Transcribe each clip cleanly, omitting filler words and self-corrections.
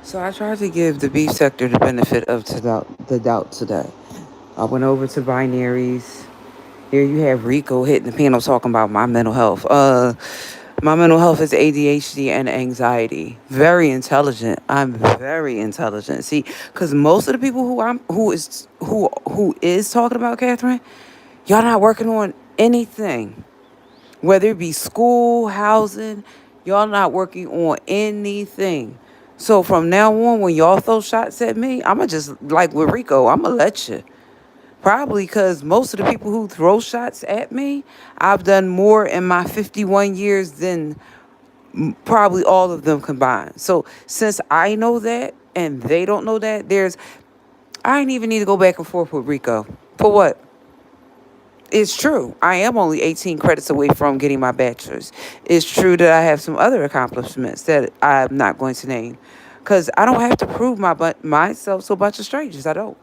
So I tried to give the beef sector the benefit of the doubt today. I went over to binaries. Here you have Rico hitting the panel talking about my mental health. My mental health is ADHD and anxiety. Very intelligent. I'm very intelligent. See, because most of the people who is talking about Catherine, y'all not working on anything, whether it be school, housing, y'all not working on anything. So from now on, when y'all throw shots at me, I'ma just like with Rico, I'ma let you. Probably because most of the people who throw shots at me, I've done more in my 51 years than probably all of them combined. So since I know that and they don't know that, I ain't even need to go back and forth with Rico. For what? It's true. I am only 18 credits away from getting my bachelor's. It's true that I have some other accomplishments that I'm not going to name. Because I don't have to prove myself to a bunch of strangers. I don't.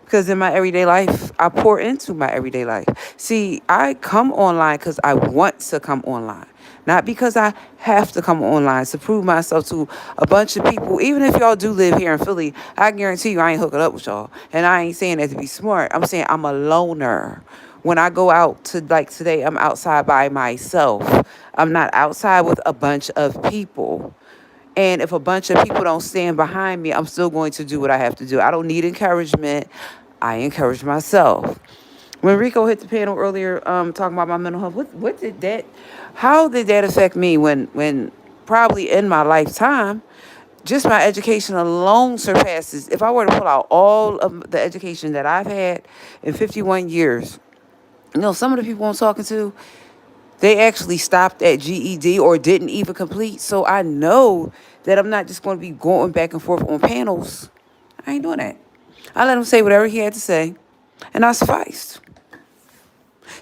Because in my everyday life, I pour into my everyday life. See, I come online because I want to come online. Not because I have to come online to prove myself to a bunch of people. Even if y'all do live here in Philly, I guarantee you I ain't hooking up with y'all. And I ain't saying that to be smart. I'm saying I'm a loner. When I go out to, like today, I'm outside by myself. I'm not outside with a bunch of people. And if a bunch of people don't stand behind me, I'm still going to do what I have to do. I don't need encouragement. I encourage myself. When Rico hit the panel earlier, talking about my mental health, how did that affect me when probably in my lifetime, just my education alone surpasses, if I were to pull out all of the education that I've had in 51 years, some of the people I'm talking to, they actually stopped at GED or didn't even complete. So I know that I'm not just going to be going back and forth on panels. I ain't doing that. I let him say whatever he had to say, and I sufficed.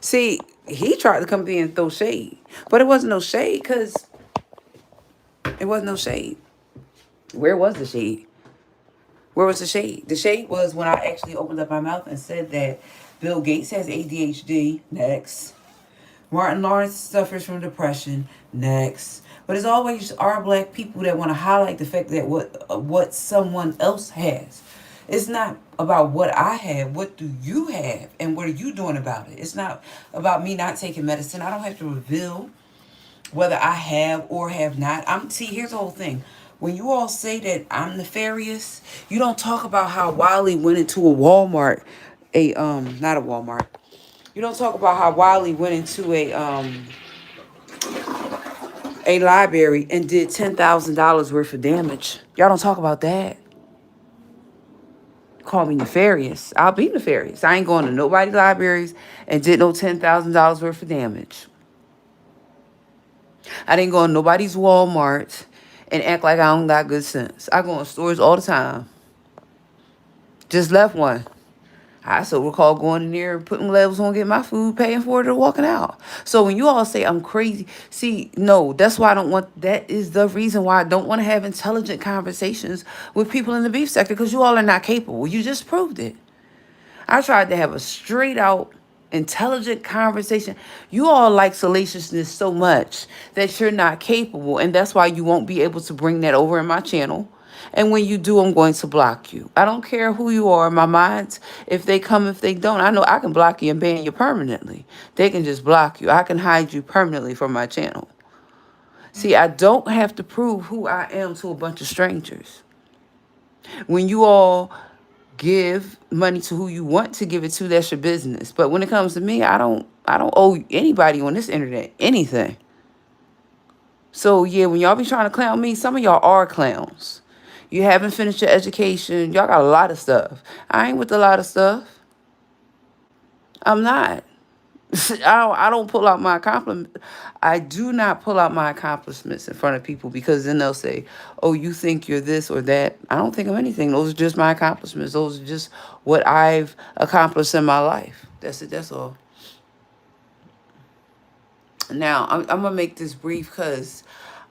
See, he tried to come in and throw shade, but it wasn't no shade because it wasn't no shade. Where was the shade? Where was the shade? The shade was when I actually opened up my mouth and said that Bill Gates has ADHD. Next. Martin Lawrence suffers from depression. Next. But it's always our black people that want to highlight the fact that what someone else has. It's not about what I have. What do you have? And what are you doing about it? It's not about me not taking medicine. I don't have to reveal whether I have or have not. Here's the whole thing. When you all say that I'm nefarious, you don't talk about how Wiley went into a Walmart, not a Walmart. You don't talk about how Wiley went into a library and did $10,000 worth of damage. Y'all don't talk about that. Call me nefarious. I'll be nefarious. I ain't going to nobody's libraries and did no $10,000 worth of damage. I didn't go to nobody's Walmart and act like I don't got good sense. I go in stores all the time. Just left one. I so recall going in there, putting labels on, getting my food, paying for it, or walking out. So when you all say I'm crazy, see, no, that's why I don't want, that is the reason why I don't want to have intelligent conversations with people in the beef sector, because you all are not capable. You just proved it. I tried to have a straight out, intelligent conversation. You all like salaciousness so much that you're not capable. And that's why you won't be able to bring that over in my channel. And when you do, I'm going to block you. I don't care who you are. My minds, if they come, if they don't, I know I can block you and ban you permanently. They can just block you. I can hide you permanently from my channel. See, I don't have to prove who I am to a bunch of strangers. When you all give money to who you want to give it to, that's your business. But when it comes to me, I don't owe anybody on this internet anything. So yeah, when y'all be trying to clown me, some of y'all are clowns. You haven't finished your education. Y'all got a lot of stuff. I ain't with a lot of stuff. I'm not. I don't pull out my accomplishments. I do not pull out my accomplishments in front of people, because then they'll say, "Oh, you think you're this or that." I don't think I'm anything. Those are just my accomplishments. Those are just what I've accomplished in my life. That's it. That's all. Now I'm gonna make this brief because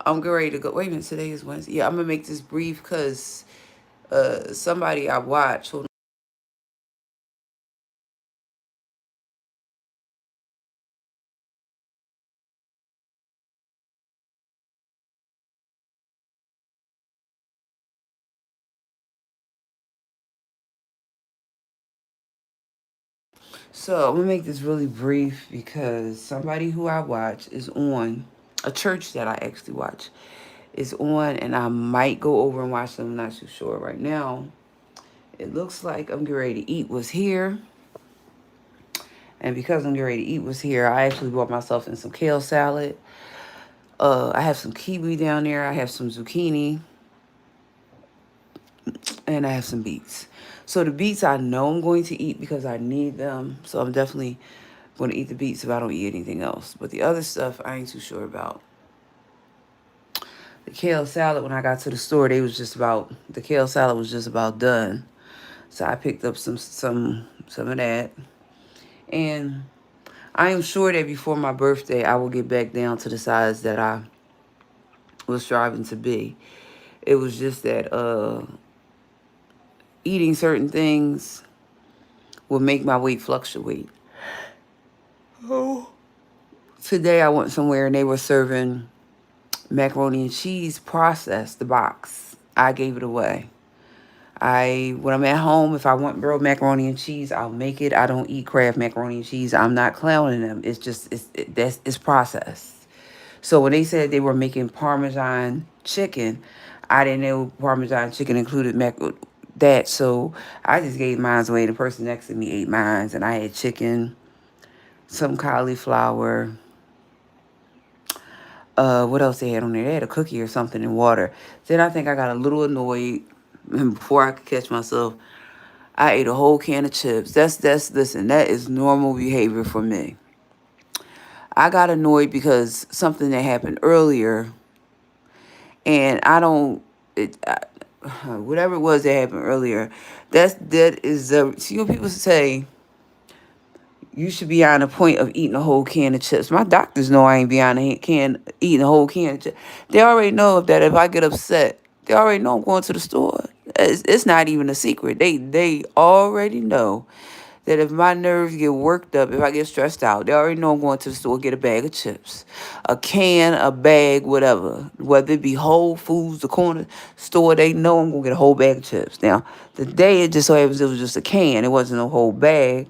I'm getting ready to go. Wait a minute. Today is Wednesday. Yeah, I'm gonna make this brief because somebody I watch. Hold So I'm gonna make this really brief because somebody who I watch is on a church that I actually watch is on, and I might go over and watch them. I'm not too sure right now. It looks like I'm getting ready to eat was here, and because I'm getting ready to eat was here, I actually bought myself in some kale salad. I have some kiwi down there. I have some zucchini, and I have some beets. So the beets I know I'm going to eat because I need them. So I'm definitely going to eat the beets if I don't eat anything else. But the other stuff I ain't too sure about. The kale salad, when I got to the store, the kale salad was just about done. So I picked up some of that. And I am sure that before my birthday I will get back down to the size that I was striving to be. It was just that eating certain things will make my weight fluctuate. Oh. Today I went somewhere and they were serving macaroni and cheese processed, the box. I gave it away. When I'm at home, if I want grilled macaroni and cheese, I'll make it. I don't eat Kraft macaroni and cheese. I'm not clowning them. It's just it's processed. So when they said they were making Parmesan chicken, I didn't know Parmesan chicken included that. So I just gave mine away. The person next to me ate mine, and I had chicken, some cauliflower. What else they had on there? They had a cookie or something in water. Then I think I got a little annoyed, and before I could catch myself, I ate a whole can of chips. Listen, that is normal behavior for me. I got annoyed because something that happened earlier, and I don't, whatever it was that happened earlier, that is the, see what people say, you should be on the point of eating a whole can of chips. My doctors know I ain't beyond eating a whole can of chips. They already know that if I get upset, they already know I'm going to the store. It's not even a secret. They already know that if my nerves get worked up, if I get stressed out, they already know I'm going to the store, get a bag of chips. A can, a bag, whatever. Whether it be Whole Foods, the corner store, they know I'm going to get a whole bag of chips. Now, the day it just so happens it was just a can. It wasn't a whole bag.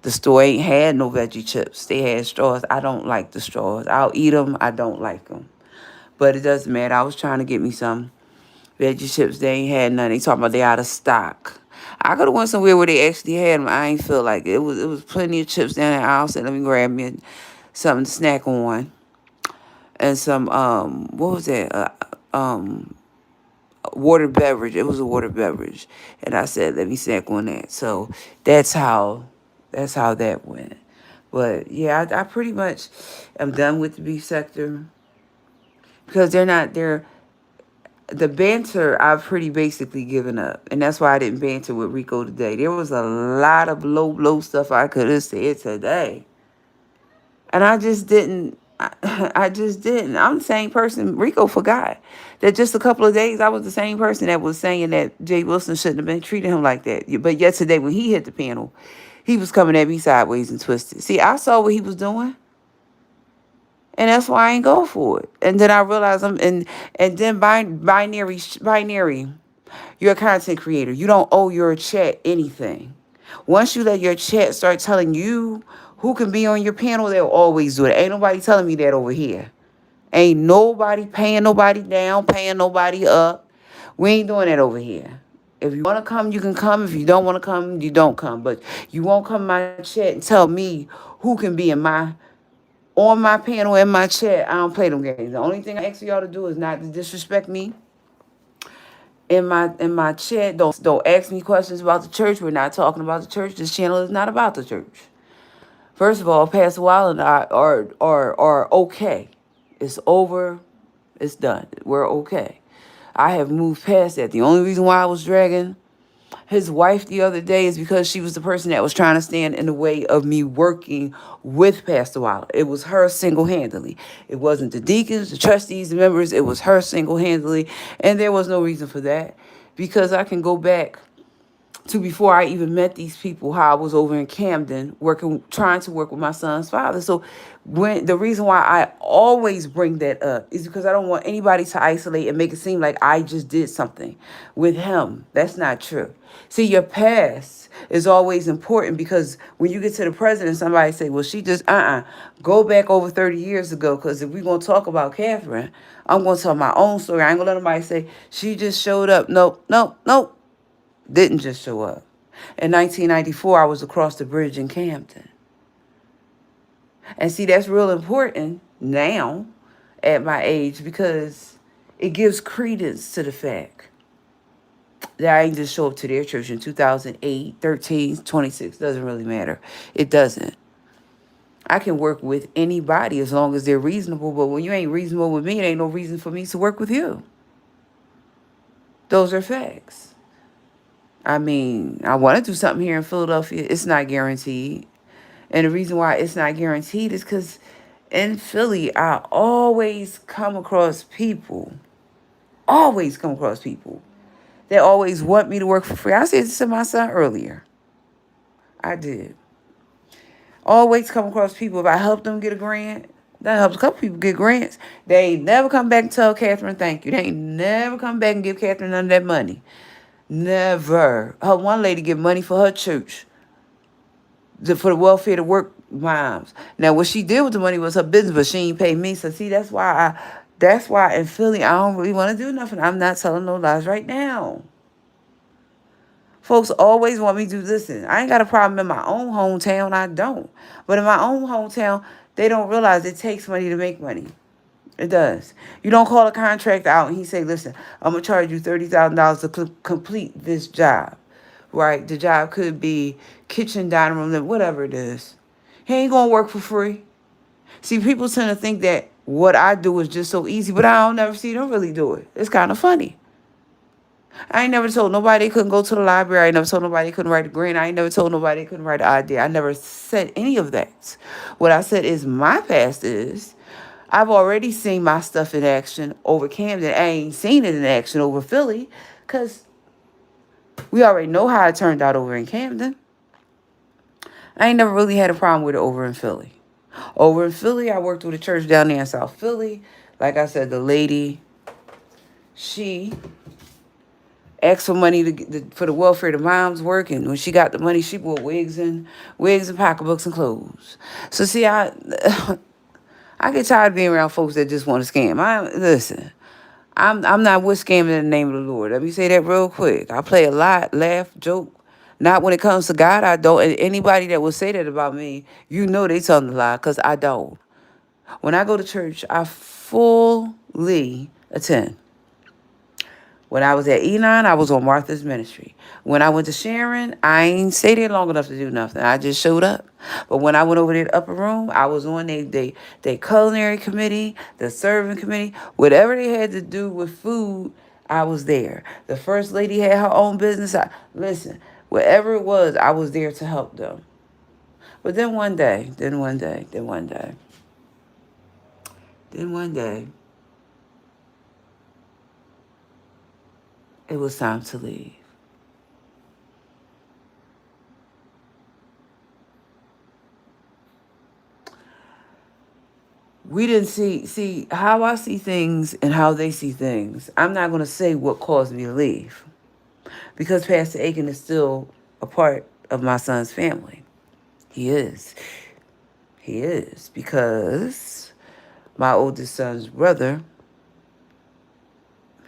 The store ain't had no veggie chips. They had straws. I don't like the straws. I'll eat them. I don't like them. But it doesn't matter. I was trying to get me some veggie chips. They ain't had none. They talking about they out of stock. I could have went somewhere where they actually had them. I ain't feel like it. It was plenty of chips down there. I said, let me grab me something to snack on. And some, what was that? Water beverage. It was a water beverage. And I said, let me snack on that. So that's how that went. But yeah, I pretty much am done with the beef sector because the banter I've pretty basically given up. And that's why I didn't banter with Rico today. There was a lot of low stuff I could have said today. And I just didn't. I just didn't. I'm the same person. Rico forgot that just a couple of days I was the same person that was saying that Jay Wilson shouldn't have been treating him like that. But yesterday when he hit the panel, he was coming at me sideways and twisted. See, I saw what he was doing, and that's why I ain't go for it. And then I realized and then binary. You're a content creator. You don't owe your chat anything. Once you let your chat start telling you who can be on your panel, they'll always do it. Ain't nobody telling me that over here. Ain't nobody paying nobody down, paying nobody up. We ain't doing that over here. If you want to come, you can come. If you don't want to come, you don't come. But you won't come in my chat and tell me who can be on my panel in my chat. I don't play them games. The only thing I ask y'all to do is not to disrespect me in my chat. Don't ask me questions about the church. We're not talking about the church. This channel is not about the church. First of all, Pastor Powell and I are okay. It's over. It's done. We're okay. I have moved past that. The only reason why I was dragging his wife the other day is because she was the person that was trying to stand in the way of me working with Pastor Wilder. It was her single-handedly. It wasn't the deacons, the trustees, the members. It was her single-handedly. And there was no reason for that because I can go back to before I even met these people, how I was over in Camden trying to work with my son's father. So the reason why I always bring that up is because I don't want anybody to isolate and make it seem like I just did something with him. That's not true. See, your past is always important, because when you get to the present, somebody say, well, she just, go back over 30 years ago, because if we're going to talk about Catherine, I'm going to tell my own story. I ain't going to let nobody say, she just showed up. Nope, nope, nope. Didn't just show up. In 1994, I was across the bridge in Camden. And see, that's real important now at my age, because it gives credence to the fact that I ain't just show up to their church in 2008, 13, 26. Doesn't really matter. It doesn't. I can work with anybody as long as they're reasonable. But when you ain't reasonable with me, it ain't no reason for me to work with you. Those are facts. I mean, I want to do something here in Philadelphia. It's not guaranteed. And the reason why it's not guaranteed is because in Philly, I always come across people that always want me to work for free. I said this to my son earlier. I did. Always come across people. If I help them get a grant, that helps a couple people get grants. They ain't never come back and tell Catherine thank you. They ain't never come back and give Catherine none of that money. Never. Her one lady give money for her church, for the welfare to work moms. Now, what she did with the money was her business, but she ain't pay me. So see, that's why in Philly, I don't really want to do nothing. I'm not telling no lies right now. Folks always want me to do this. I ain't got a problem in my own hometown. I don't. But in my own hometown, they don't realize it takes money to make money. It does. You don't call a contract out and he say, listen, I'm going to charge you $30,000 to complete this job. Right? The job could be kitchen, dining room, whatever it is. He ain't going to work for free. See, people tend to think that what I do is just so easy, but I don't never see them really do it. It's kind of funny. I ain't never told nobody they couldn't go to the library. I ain't never told nobody they couldn't write a grant. I ain't never told nobody they couldn't write an idea. I never said any of that. What I said is my past is I've already seen my stuff in action over Camden. I ain't seen it in action over Philly, because we already know how it turned out over in Camden. I ain't never really had a problem with it over in Philly. Over in Philly, I worked with a church down there in South Philly. Like I said, the lady, she asked for money for the welfare to mom's work, and when she got the money, she bought wigs and pocketbooks and clothes. So see, I get tired of being around folks that just want to scam. I'm not with scamming in the name of the Lord. Let me say that real quick. I play a lot, laugh, joke. Not when it comes to God, I don't. And anybody that will say that about me, you know they telling a lie, because I don't. When I go to church, I fully attend. When I was at Enon, I was on Martha's ministry. When I went to Sharon, I ain't stay there long enough to do nothing. I just showed up. But when I went over there to Upper Room, I was on their culinary committee, the serving committee. Whatever they had to do with food, I was there. The first lady had her own business. Listen, whatever it was, I was there to help them. But then one day, it was time to leave. We didn't see how I see things and how they see things. I'm not going to say what caused me to leave, because Pastor Aiken is still a part of my son's family. He is, because my oldest son's brother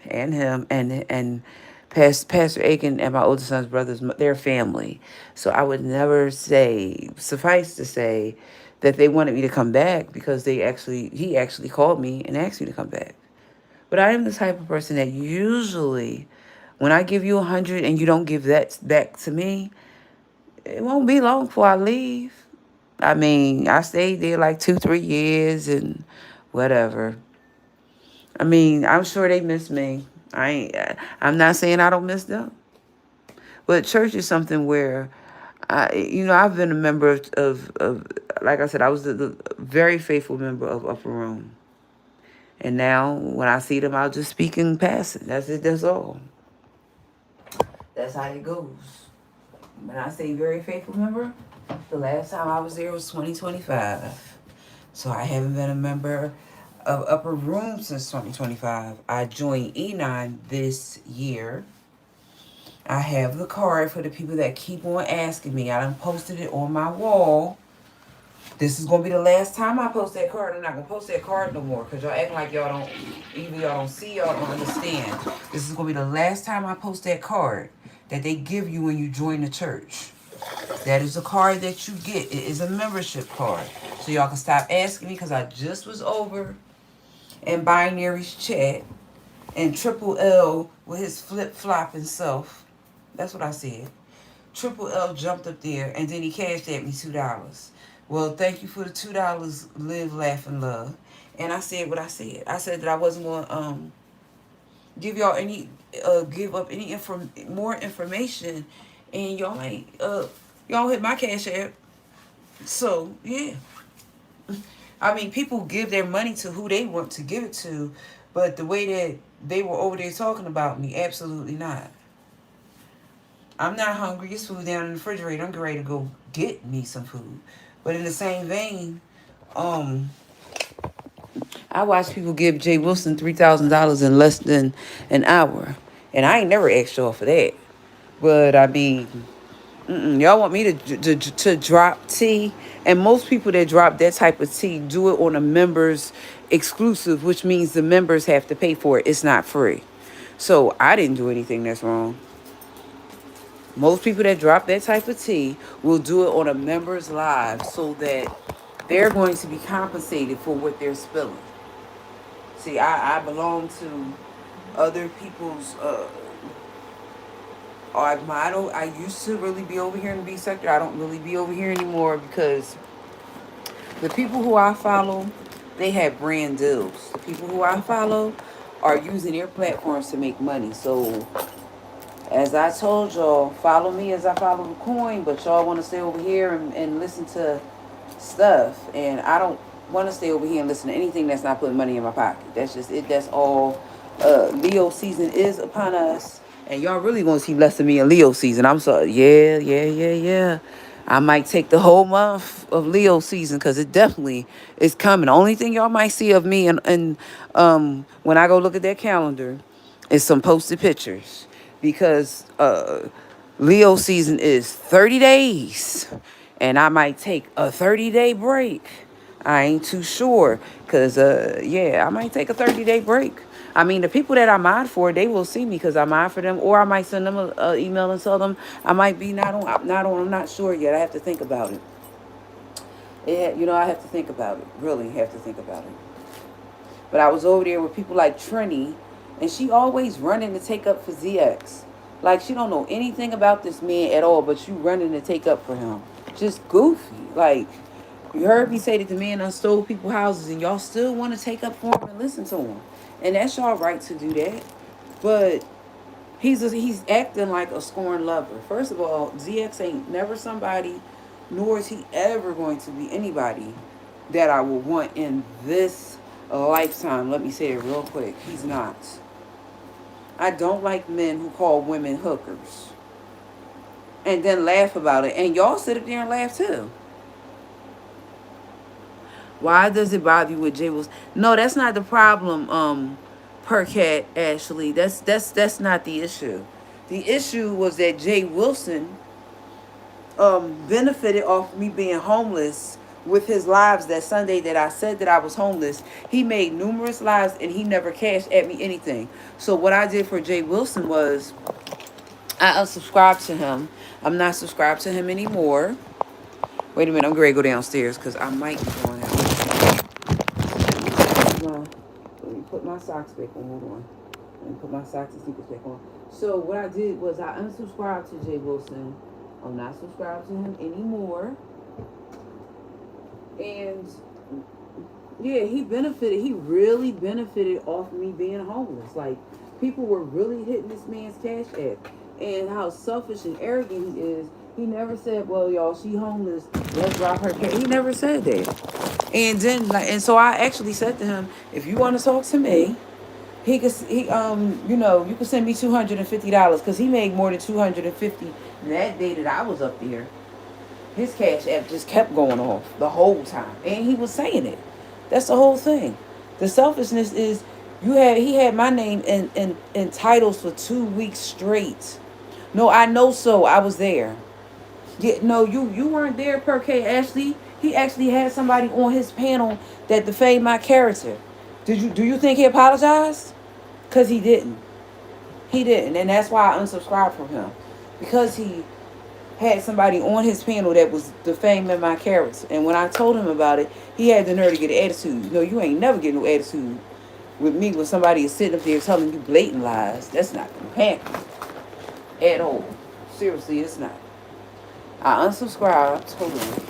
and him and Pastor Aiken and my oldest son's brothers, their family. So I would never suffice to say that they wanted me to come back, because he actually called me and asked me to come back. But I am the type of person that usually, when I give you 100 and you don't give that back to me, it won't be long before I leave. I mean, I stayed there like 2-3 years and whatever. I mean, I'm sure they miss me. I'm not saying I don't miss them. But church is something where, I've been a member of like I said, I was the very faithful member of Upper Room. And now when I see them, I'll just speak in passing. That's it. That's all. That's how it goes. When I say very faithful member, the last time I was there was 2025. So I haven't been a member of Upper Room since 2025. I joined E9 this year. I have the card for the people that keep on asking me. I done posted it on my wall. This is gonna be the last time I post that card. I'm not gonna post that card no more because y'all acting like y'all don't, even y'all don't see, y'all don't understand. This is gonna be the last time I post that card that they give you when you join the church. That is a card that you get. It is a membership card. So y'all can stop asking me because I just was over in Binary's chat and Triple L with his flip-flopping self. That's what I said. Triple L jumped up there and then he cashed at me $2. Well, thank you for the $2. Live, laugh, and love. And I said what I said. I said that I wasn't going to give y'all any give up any more information, and y'all hit my cash app. So yeah, I mean, people give their money to who they want to give it to, but the way that they were over there talking about me, absolutely not. I'm not hungry. There's food down in the refrigerator. I'm getting ready to go get me some food. But in the same vein, I watch people give Jay Wilson $3,000 in less than an hour, and I ain't never asked y'all for that. But I mean, y'all want me to drop tea, and most people that drop that type of tea do it on a members exclusive, which means the members have to pay for it. It's not free. So I didn't do anything that's wrong. Most people that drop that type of tea will do it on a members live so that they're going to be compensated for what they're spilling. See, I belong to other people's model. I used to really be over here in the B sector. I don't really be over here anymore because the people who I follow, they have brand deals. The people who I follow are using their platforms to make money. So as I told y'all, follow me as I follow the coin, but y'all want to stay over here and listen to stuff. And I don't want to stay over here and listen to anything that's not putting money in my pocket. That's just it. That's all. Leo season is upon us. And y'all really gonna see less of me in Leo season. I'm sorry. Yeah. I might take the whole month of Leo season because it definitely is coming. The only thing y'all might see of me and when I go look at that calendar is some posted pictures because Leo season is 30 days and I might take a 30-day break. I ain't too sure because I might take a 30-day break. I mean, the people that I mod for, they will see me because I mod for them, or I might send them a email and tell them I might be not on. I'm not sure yet. I have to think about it. I have to think about it. Really have to think about it. But I was over there with people like Trini, and she always running to take up for ZX. Like she don't know anything about this man at all, but you running to take up for him. Just goofy. Like you heard me say that the man done stole people's houses, and y'all still want to take up for him and listen to him. And that's y'all right to do that. But he's acting like a scorned lover. First of all, ZX ain't never somebody, nor is he ever going to be anybody that I will want in this lifetime. Let me say it real quick. He's not. I don't like men who call women hookers and then laugh about it. And y'all sit up there and laugh too. Why does it bother you with Jay Wilson? No, that's not the problem, Percat, Ashley. That's not the issue. The issue was that Jay Wilson benefited off me being homeless with his lives that Sunday that I said that I was homeless. He made numerous lives and he never cashed at me anything. So what I did for Jay Wilson was I unsubscribed to him. I'm not subscribed to him anymore. Wait a minute, I'm going to go downstairs because I might be going out. Let me put my socks back on. Hold on. Let me put my socks and sneakers back on. So what I did was I unsubscribed to Jay Wilson. I'm not subscribed to him anymore. And yeah, he benefited. He really benefited off me being homeless. Like people were really hitting this man's cash app. And how selfish and arrogant he is. He never said, "Well, y'all, she homeless. Let's drop her cash." He never said that. And then, so I actually said to him, "If you want to talk to me, you could send me $250 because he made more than $250 That day that I was up there, his Cash App just kept going off the whole time. And he was saying it. That's the whole thing. The selfishness is he had my name in titles for 2 weeks straight. No, I know so. I was there. Yeah, no, you weren't there per K Ashley. He actually had somebody on his panel that defamed my character. Do you think he apologized? Cause he didn't. He didn't, and that's why I unsubscribed from him. Because he had somebody on his panel that was defaming my character. And when I told him about it, he had the nerve to get an attitude. No, you ain't never get no attitude with me when somebody is sitting up there telling you blatant lies. That's not gonna happen at all. Seriously, it's not. I unsubscribed totally.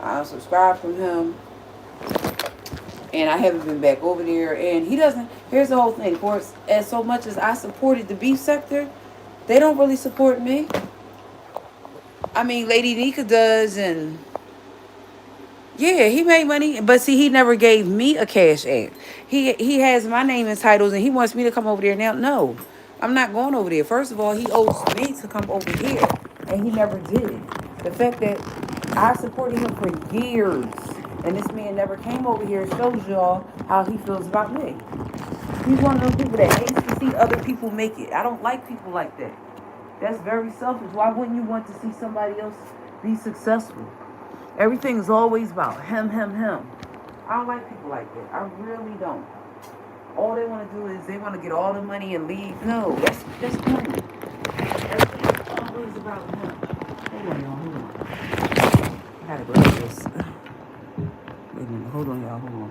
I unsubscribed from him. And I haven't been back over there. And he doesn't. Here's the whole thing. For as so much as I supported the beef sector, they don't really support me. I mean, Lady Nika does, and yeah, he made money. But see, he never gave me a Cash App. He has my name in titles, and he wants me to come over there now. No, I'm not going over there. First of all, he owes me to come over here, and he never did. The fact that I supported him for years, and this man never came over here shows y'all how he feels about me. He's one of those people that hates to see other people make it. I don't like people like that. That's very selfish. Why wouldn't you want to see somebody else be successful? Everything is always about him, him, him. I don't like people like that. I really don't. All they want to do is they want to get all the money and leave. No, that's money. Everything's always about him. Hold on, y'all. Hold on. I gotta grab this. Wait a minute. Hold on, y'all. Hold on.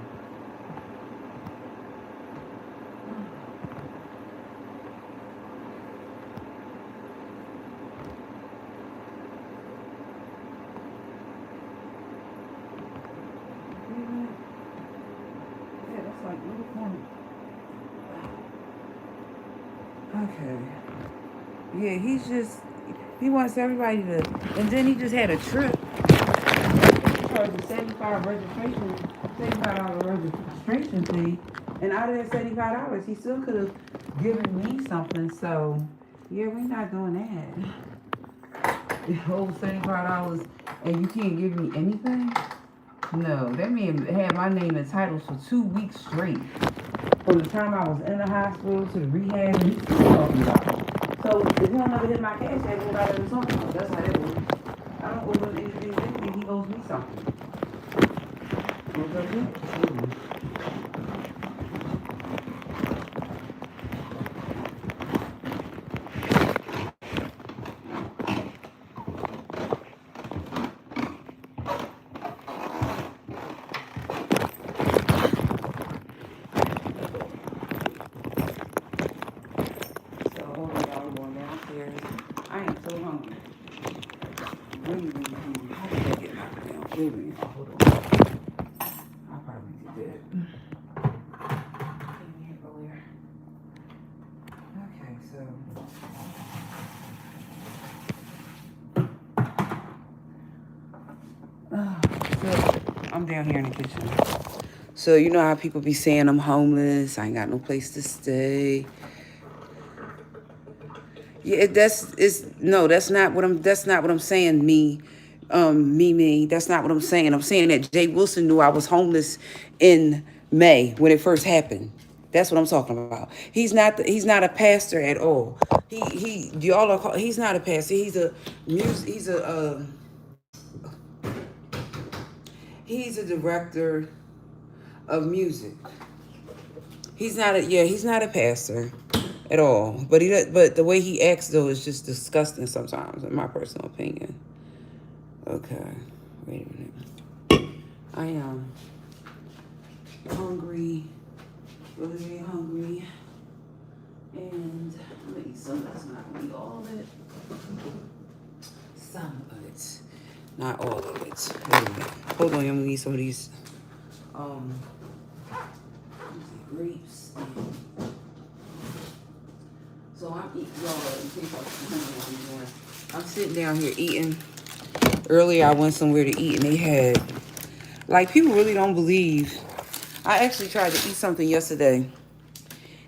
Okay. Yeah, he wants everybody to, and then he just had a trip. He charged a $75 registration fee, and out of that $75, he still could have given me something. So, yeah, we're not doing that. The whole $75, and you can't give me anything? No, that man had my name in titles for 2 weeks straight. From the time I was in the hospital to the rehab, and he's still talking about it. So if he don't ever hit my Cash App, nobody ever talking about it. That's how that works. I don't owe him anything. He owes me something. I am so hungry. Really hungry. How did I get knocked down? Wait a minute. Hold on. I probably did that. Came here earlier. Okay, so. So I'm down here in the kitchen. So you know how people be saying I'm homeless. I ain't got no place to stay. Yeah, that's not what I'm saying, me. That's not what I'm saying. I'm saying that Jay Wilson knew I was homeless in May when it first happened. That's what I'm talking about. He's not a pastor at all. He's not a pastor. He's a director of music. He's not a pastor at all. But the way he acts though is just disgusting sometimes, in my personal opinion. Okay, wait a minute. I am hungry, really hungry, and I'm gonna eat some. That's not gonna be all of it. Some of it, not all of it. Anyway, hold on, I'm gonna eat some of these grapes. So I'm eating, y'all. I'm sitting down here eating. Earlier I went somewhere to eat and they had, like, people really don't believe. I actually tried to eat something yesterday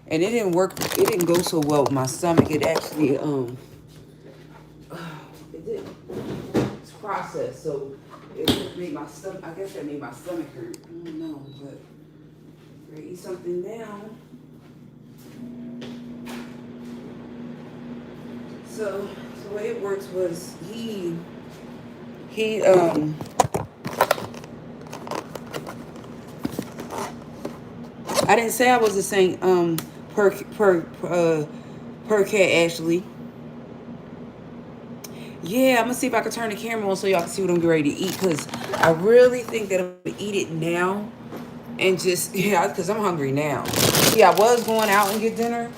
and it didn't work. It didn't go so well with my stomach. It actually It's processed, so it just made my stomach. I guess that made my stomach hurt. I don't know, but we're gonna eat something now. So the way it works was he I didn't say I was a saint per cat Ashley. Yeah, I'm gonna see if I can turn the camera on so y'all can see what I'm getting ready to eat, because I really think that I'm gonna eat it now and just yeah, because I'm hungry now. See, I was going out and get dinner,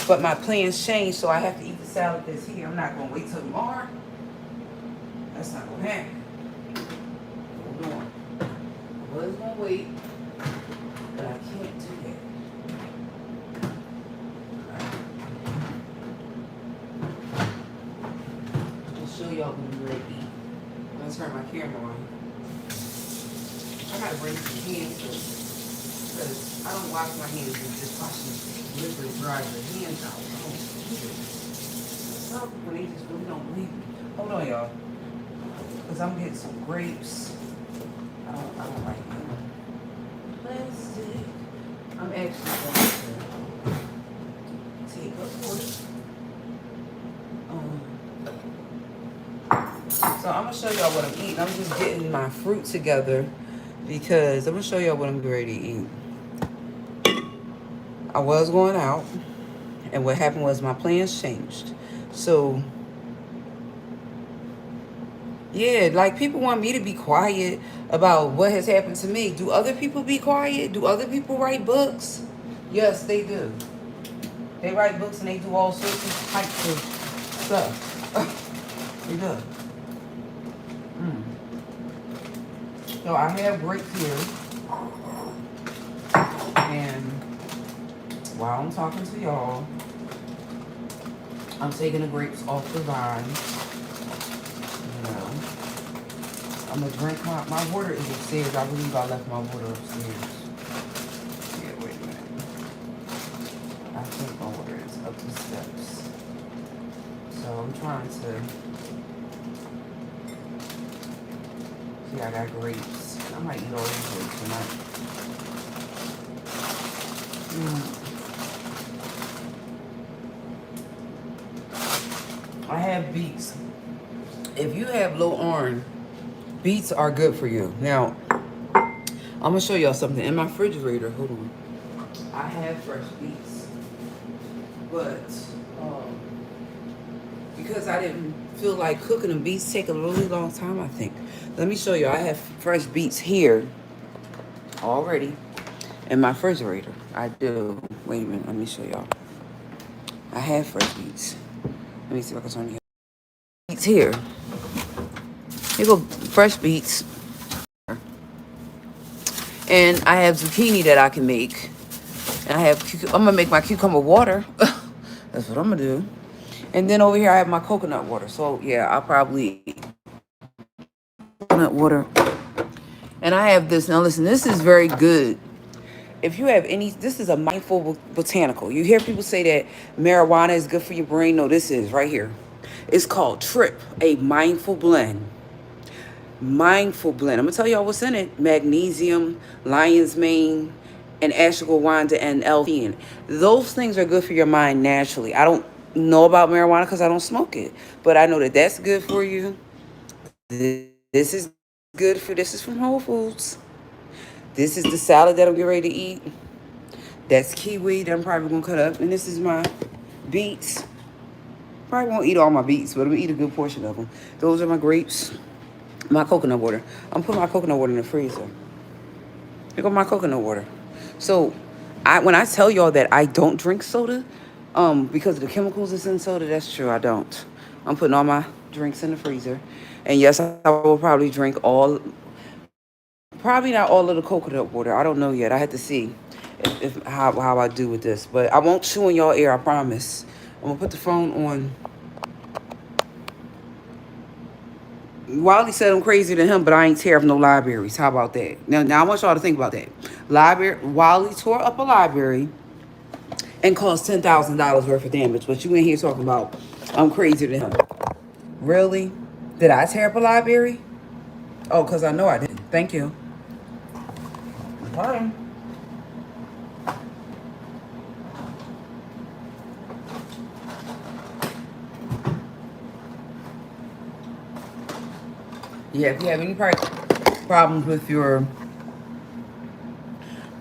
but my plans changed, so I have to eat the salad that's here. I'm not gonna wait till tomorrow. That's not gonna happen. Hold on. I was gonna wait, but I can't do that. I'll show y'all when I'm ready to eat. I'm gonna turn my camera on. I gotta bring some hands because I don't wash my hands with just washing liquid dry your hands out. I don't do it. Some people, they just really don't believe me. Hold on, y'all. Because I'm getting some grapes. I don't like them. Plastic. I'm actually going to take a portion. So I'm going to show y'all what I'm eating. I'm just getting my fruit together because I'm going to show y'all what I'm ready to eat. I was going out, and what happened was my plans changed. So, yeah, like people want me to be quiet about what has happened to me. Do other people be quiet? Do other people write books? Yes, they do. They write books and they do all sorts of types of stuff. They do. So I have grapes here, and while I'm talking to y'all, I'm taking the grapes off the vine. You know, I'm gonna drink my water is upstairs. I believe I left my water upstairs. Yeah, wait a minute. I think my water is up the steps. So I'm trying to. See, I got grapes. I might eat all these grapes tonight. I have beets. If you have low iron, beets are good for you. Now, I'm gonna show y'all something in my refrigerator. Hold on. I have fresh beets, but because I didn't feel like cooking them, beets take a really long time, I think. Let me show you. I have fresh beets here already in my refrigerator. I do. Wait a minute. Let me show y'all. I have fresh beets. Let me see if I can turn it. Beets here. Here go fresh beets. And I have zucchini that I can make. And I'm gonna make my cucumber water. That's what I'm gonna do. And then over here I have my coconut water. So yeah, I'll probably eat coconut water. And I have this. Now listen, this is very good. If you have any, this is a mindful botanical. You hear people say that marijuana is good for your brain. No, this is right here. It's called Trip, a mindful blend. Mindful blend. I'm gonna tell y'all what's in it: magnesium, lion's mane, and ashwagandha and L-theanine. Those things are good for your mind naturally. I don't know about marijuana because I don't smoke it, but I know that that's good for you. This is good for. This is from Whole Foods. This is the salad that I'm getting ready to eat. That's kiwi that I'm probably gonna cut up, and this is my beets. Probably won't eat all my beets, but I'm gonna eat a good portion of them. Those are my grapes. My coconut water. I'm putting my coconut water in the freezer. Here go my coconut water. So, when I tell y'all that I don't drink soda, because of the chemicals that's in soda, that's true. I don't. I'm putting all my drinks in the freezer, and yes, I will probably drink probably not all of the coconut water. I don't know yet. I have to see if how I do with this, but I won't chew in y'all ear. I promise. I'm gonna put the phone on. Wally said I'm crazier than him, but I ain't tear up no libraries. How about that? Now I want y'all to think about that. Wally tore up a library and caused $10,000 worth of damage. But you in here talking about I'm crazier than him. Really? Did I tear up a library? Oh, because I know I didn't. Thank you. Fine. Yeah, if you have any problems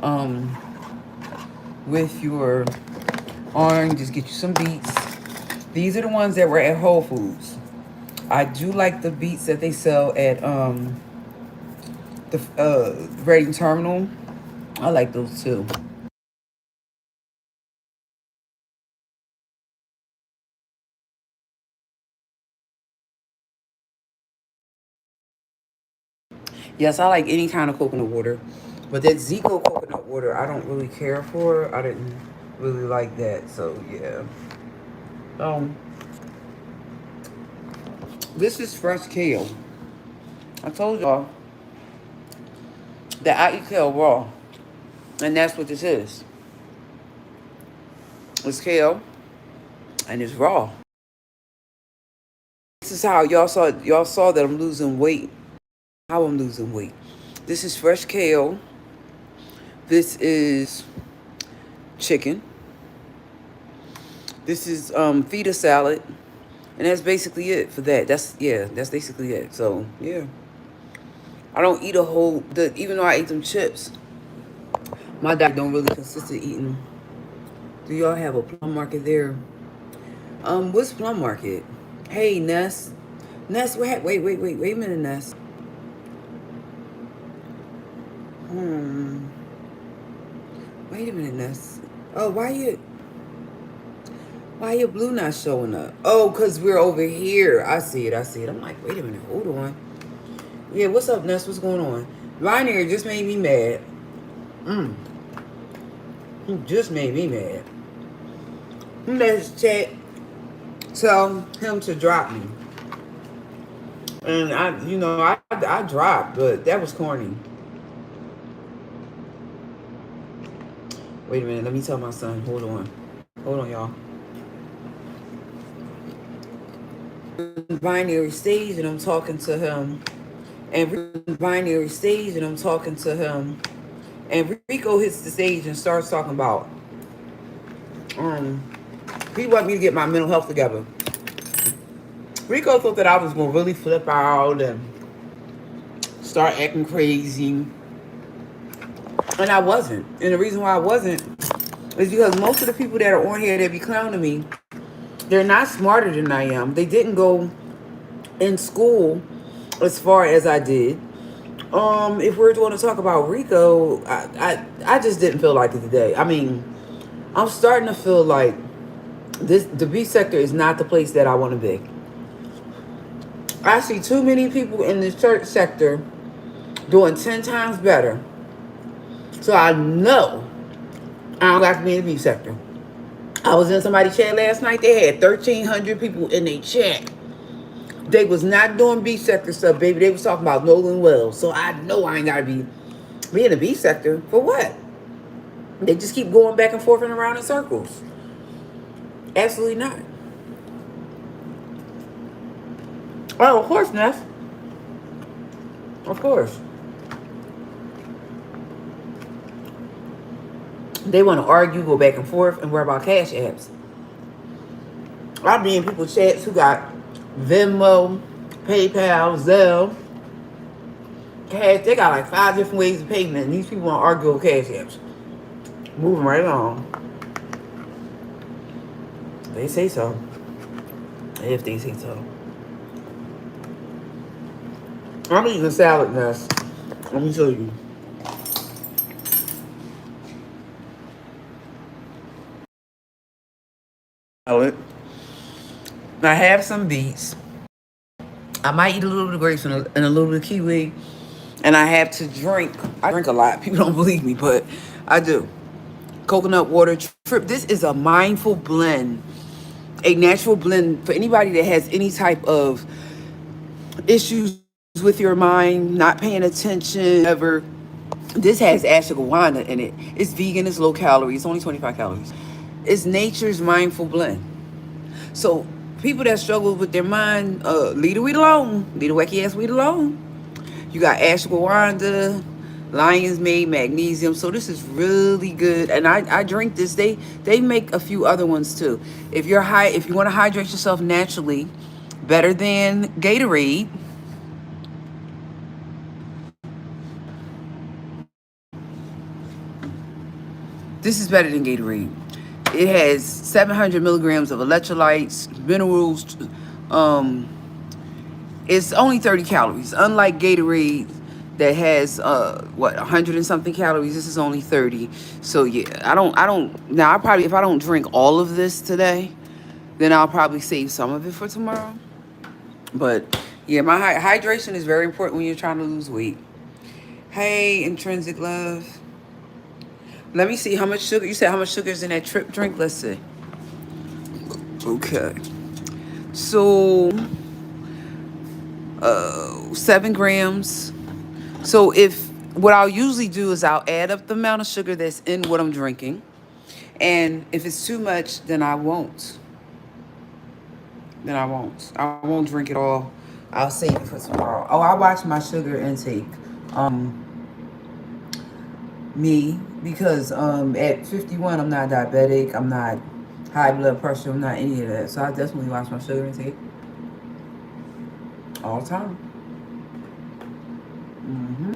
um with your arm, just get you some beets. These are the ones that were at Whole Foods. I do like the beets that they sell at the Reading Terminal. I like those too. Yes, I like any kind of coconut water. But that Zico coconut water, I don't really care for. I didn't really like that. So, yeah. Um, this is fresh kale. I told y'all that I eat kale raw. And that's what this is. It's kale and it's raw. This is how y'all saw that I'm losing weight. How I'm losing weight. This is fresh kale. This is chicken. This is feta salad. And that's basically it for that. That's basically it. So yeah. I don't eat even though I ate them chips, my diet don't really consist of eating. Do y'all have a plum market there? What's plum market? Hey, Ness. Ness, wait a minute, Ness. Wait a minute, Ness. Oh, why your blue not showing up? Oh, because we're over here. I see it. I'm like, wait a minute, hold on. Yeah, what's up, Ness? What's going on? Rainier just made me mad. He just made me mad. Let's chat. Tell him to drop me. And I dropped, but that was corny. Wait a minute, let me tell my son. Hold on, y'all. Binary stage, and I'm talking to him. Binary stage, and I'm talking to him. And Rico hits the stage and starts talking about, he want me to get my mental health together. Rico thought that I was gonna really flip out and start acting crazy. And I wasn't. And the reason why I wasn't is because most of the people that are on here that be clowning me, they're not smarter than I am. They didn't go in school as far as I did. If we're going to talk about Rico, I just didn't feel like it today. I mean, I'm starting to feel like the B sector is not the place that I want to be. I see too many people in the church sector doing 10 times better. So I know I don't got to be in the B sector. I was in somebody's chat last night. They had 1,300 people in their chat. They was not doing B sector stuff, baby. They was talking about Nolan Wells. So I know I ain't got to be in the B sector. For what? They just keep going back and forth and around in circles. Absolutely not. Oh, of course, Ness. Of course. They want to argue, go back and forth, and worry about cash apps. I be in people's chats who got Venmo, PayPal, Zelle, cash. They got like 5 different ways of payment, and these people want to argue over cash apps. Moving right along. They say so. If they say so. I'm eating a salad, Ness. Let me show you. Salad. I have some beets. I might eat a little bit of grapes and a little bit of kiwi. And I have to drink. I drink a lot. People don't believe me, but I do. Coconut water trip. This is a mindful blend. A natural blend for anybody that has any type of issues with your mind, not paying attention, ever. This has ashwagandha in it. It's vegan, it's low calorie, it's only 25 calories. It's nature's mindful blend. So people that struggle with their mind, leave the weed alone. Leave the wacky ass weed alone. You got ashwagandha, lion's mane, magnesium. So this is really good. And I drink this. They make a few other ones too. If you want to hydrate yourself naturally, better than Gatorade. This is better than Gatorade. It has 700 milligrams of electrolytes, minerals. Um, it's only 30 calories. Unlike Gatorade that has 100 and something calories, this is only 30. So yeah, I don't now I probably, if I don't drink all of this today, then I'll probably save some of it for tomorrow. But yeah, my hydration is very important when you're trying to lose weight. Hey, intrinsic love. Let me see how much sugar. You said how much sugar is in that trip drink? Let's see. Okay. So, 7 grams. So if what I'll usually do is I'll add up the amount of sugar that's in what I'm drinking. And if it's too much, then I won't. I won't drink it all. I'll save it for tomorrow. Oh, I watch my sugar intake. Um, me, because at 51 I'm not diabetic, I'm not high blood pressure, I'm not any of that. So I definitely watch my sugar intake all the time. hmm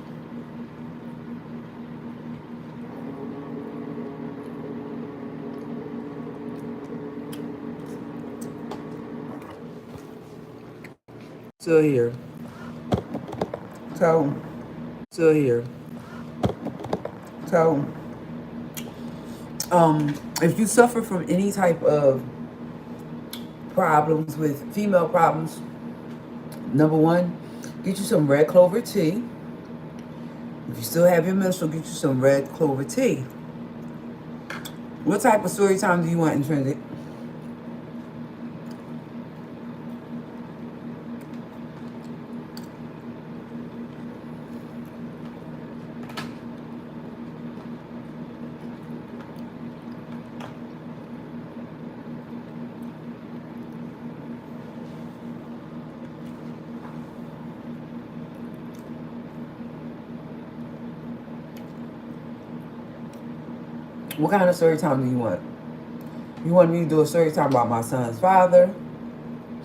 Still here. So still here. So if you suffer from any type of problems with female problems, number one, get you some red clover tea. If you still have your menstrual, get you some red clover tea. What type of story time do you want, Intrinsic? What kind of story time do you want? You want me to do a story time about my son's father?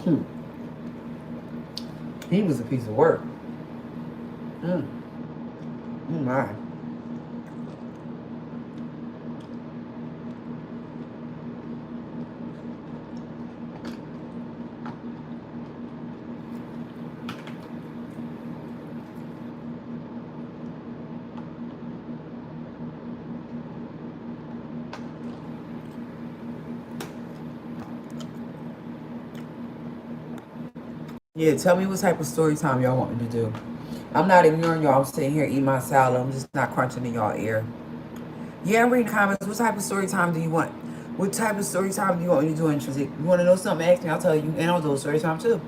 Hmm. He was a piece of work. Mm. Oh my. Yeah, tell me what type of story time y'all want me to do. I'm not ignoring y'all. I'm sitting here eating my salad. I'm just not crunching in y'all ear. Yeah, I'm reading comments. What type of story time do you want? What type of story time do you want me to do, Intrinsic? You want to know something? Ask me. I'll tell you. And I'll do a story time too.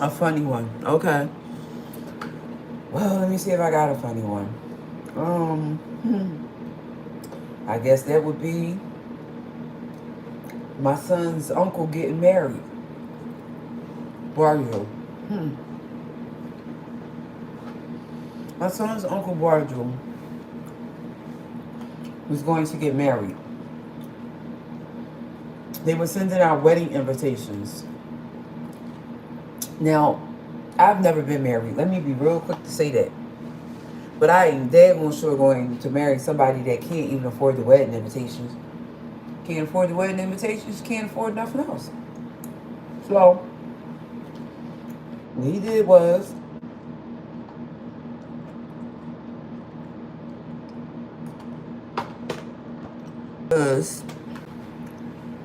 A funny one. Okay. Well, let me see if I got a funny one. I guess that would be my son's uncle getting married. Barjo. Hmm. My son's uncle Barjo was going to get married. They were sending out wedding invitations. Now, I've never been married. Let me be real quick to say that. But I ain't daggone sure going to marry somebody that can't even afford the wedding invitations. Can't afford the wedding invitations, can't afford nothing else. So, what he did was because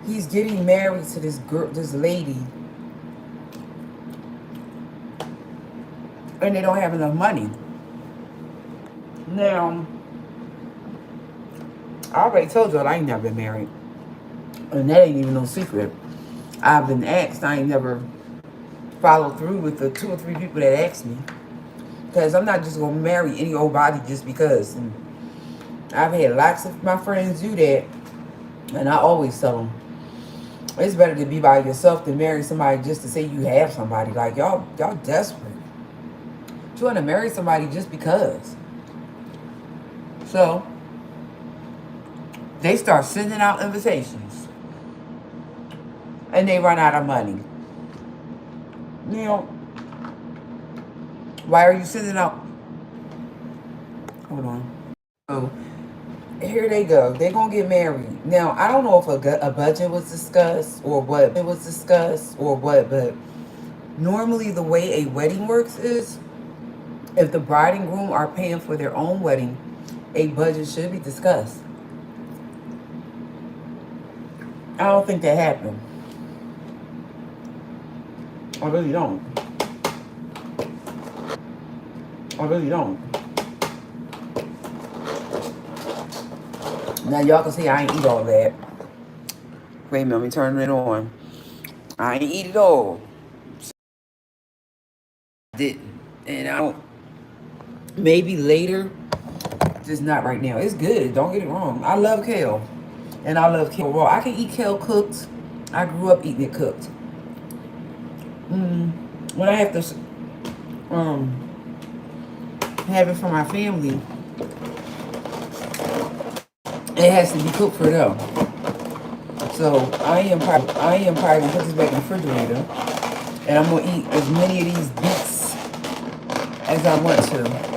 he's getting married to this girl, this lady, and they don't have enough money. Now, I already told you I ain't never been married. And that ain't even no secret. I've been asked. I ain't never followed through with the 2 or 3 people that asked me. Because I'm not just going to marry any old body just because. And I've had lots of my friends do that. And I always tell them, it's better to be by yourself than marry somebody just to say you have somebody. Like, y'all desperate. You want to marry somebody just because. So, they start sending out invitations. And they run out of money. You know, why are you sending out? Hold on. So, here they go. They're going to get married. Now, I don't know if a budget was discussed or what but normally the way a wedding works is if the bride and groom are paying for their own wedding, a budget should be discussed. I don't think that happened. I really don't. Now, y'all can see I ain't eat all that. Wait a minute, let me turn it on. I ain't eat it all. Didn't. And I don't. Maybe later. Just not right now. It's good. Don't get it wrong. I love kale. And I love kale raw. I can eat kale cooked. I grew up eating it cooked. When I have to have it for my family, it has to be cooked for them. So I am probably gonna put this back in the refrigerator, and I'm gonna eat as many of these beets as I want to.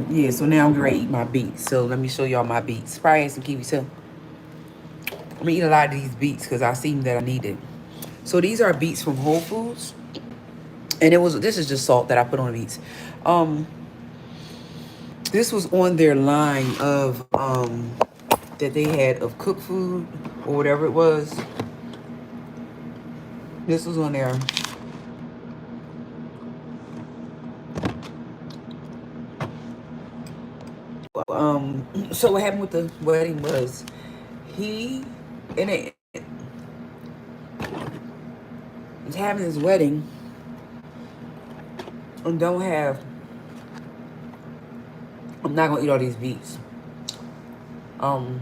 Yeah, so now I'm ready to eat my beets. So let me show y'all my beets. Probably had some kiwi too. I'm gonna eat a lot of these beets because I seen that I need it. So these are beets from Whole Foods. And this is just salt that I put on the beets. This was on their line of that they had of cooked food or whatever it was. This was on there. So what happened with the wedding was he was having his wedding and don't have. I'm not gonna eat all these beets. And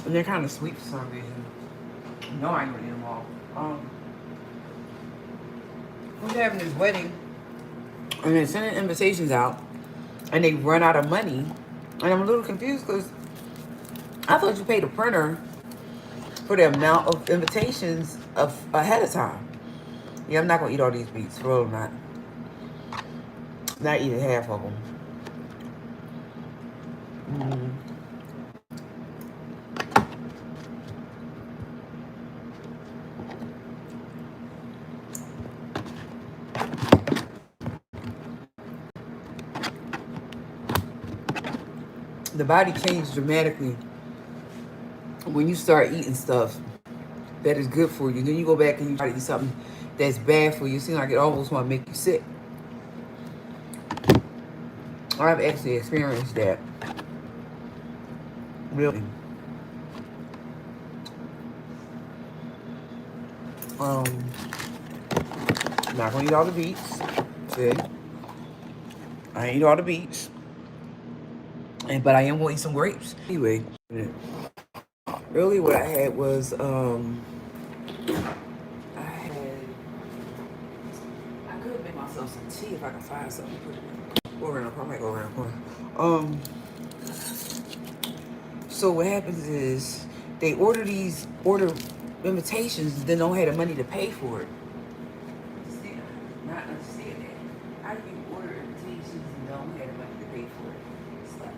they're kind of sweet for some reason. No, I ain't gonna eat them all. We're having his wedding, and they're sending invitations out, and they run out of money, and I'm a little confused because I thought you paid a printer for the amount of invitations ahead of time. Yeah, I'm not gonna eat all these beets. For real, not even half of them. The body changes dramatically when you start eating stuff that is good for you. Then you go back and you try to eat something that's bad for you. It seems like it almost want to make you sick. I've actually experienced that. Really. Not gonna eat all the beets. See? I ain't eat all the beets. But I am gonna eat some grapes. Anyway, earlier what I had was I could make myself some tea if I can find something to put it in. Go around the corner, I might go around the corner. So what happens is they order invitations, then don't have the money to pay for it. Not understand that. How do you order invitations and don't have the money to pay for it? It's like